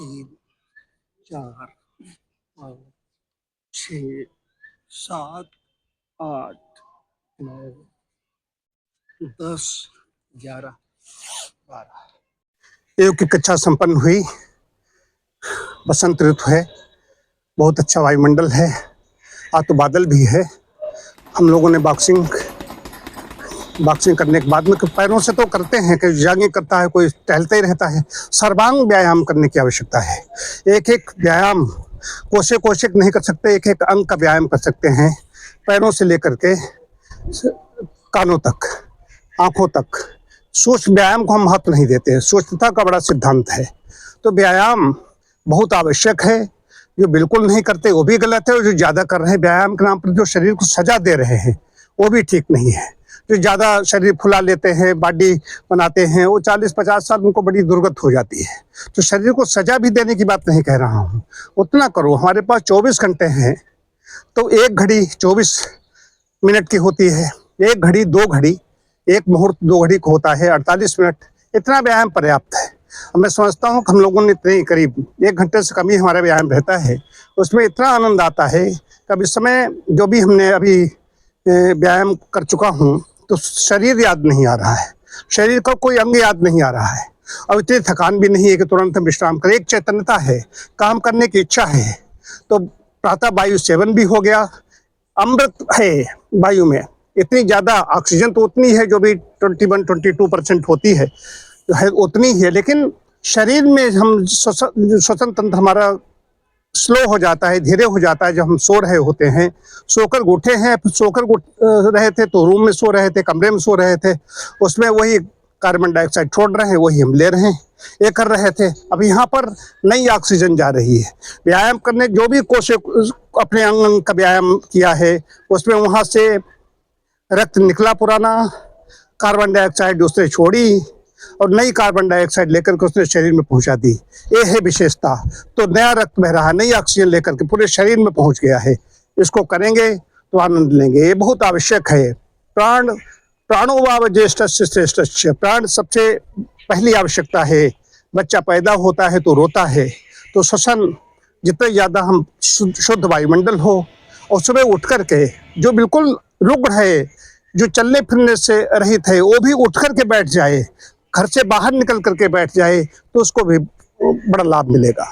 तीन, चार, पाँच, 6, 7, 8, 9, 10, 11, 12। योग की कक्षा संपन्न हुई। बसंत ऋतु है, बहुत अच्छा वायुमंडल है, आज तो बादल भी है। हम लोगों ने बॉक्सिंग करने के बाद में पैरों से तो करते हैं, कोई जॉगिंग करता है, कोई टहलते ही रहता है। सर्वांग व्यायाम करने की आवश्यकता है। एक एक व्यायाम कोशिक नहीं कर सकते, एक एक अंग का व्यायाम कर सकते हैं। पैरों से लेकर के कानों तक, आंखों तक सूक्ष्म व्यायाम को हम महत्व नहीं देते हैं। सूक्ष्मता का बड़ा सिद्धांत है। तो व्यायाम बहुत आवश्यक है। जो बिल्कुल नहीं करते वो भी गलत है, और जो ज़्यादा कर रहे हैं व्यायाम के नाम पर, जो शरीर को सजा दे रहे हैं, वो भी ठीक नहीं है। जो ज़्यादा शरीर फुला लेते हैं, बॉडी बनाते हैं, वो 40-50 साल उनको बड़ी दुर्गत हो जाती है। तो शरीर को सजा भी देने की बात नहीं कह रहा हूँ, उतना करो। हमारे पास 24 घंटे हैं, तो एक घड़ी 24 मिनट की होती है, एक घड़ी 2 घड़ी, एक मुहूर्त 2 घड़ी को होता है 48 मिनट। इतना व्यायाम पर्याप्त है। मैं समझता हूँ कि हम लोगों ने इतने करीब 1 घंटे से कम ही हमारा व्यायाम रहता है, उसमें इतना आनंद आता है कि इस समय जो भी हमने अभी व्यायाम कर चुका हूँ, तो शरीर याद नहीं आ रहा है, शरीर का कोई अंग याद नहीं आ रहा है, और इतनी थकान भी नहीं है कि तुरंत हम विश्राम करें। एक चैतन्यता है, काम करने की इच्छा है। तो प्रातः वायु सेवन भी हो गया। अमृत है वायु में, इतनी ज़्यादा ऑक्सीजन तो उतनी है जो भी 21-22% होती है उतनी ही है, लेकिन शरीर में हम श्वसन तंत्र हमारा स्लो हो जाता है, धीरे हो जाता है। जब हम सो रहे होते हैं, सोकर उठे हैं, सोकर रहे थे तो रूम में सो रहे थे, कमरे में सो रहे थे, उसमें वही कार्बन डाइऑक्साइड छोड़ रहे हैं, वही हम ले रहे हैं, ये कर रहे थे। अब यहाँ पर नई ऑक्सीजन जा रही है। व्यायाम करने जो भी कोशिश अपने अंग का व्यायाम किया है, उसमें वहाँ से रक्त निकला, पुराना कार्बन डाइऑक्साइड दूसरे छोड़ी, और नई कार्बन डाइऑक्साइड लेकर के उसने शरीर में पहुंचा दी। ये है विशेषता। तो नया रक्त बह रहा, नई ऑक्सीजन लेकर के पूरे शरीर में पहुंच गया है। इसको करेंगे तो आनंद लेंगे, ये बहुत आवश्यक है। प्राणो वाव ज्येष्ठस्य श्रेष्ठस्य, प्राण सबसे पहली आवश्यकता है। बच्चा पैदा होता है तो रोता है, तो श्वसन जितने ज़्यादा हम शुद्ध वायुमंडल हो, और सुबह उठ करके जो बिल्कुल रुग्ण है, जो चलने फिरने से रहित है, वो भी उठ करके बैठ जाए, घर से बाहर निकल करके बैठ जाए, तो उसको भी बड़ा लाभ मिलेगा।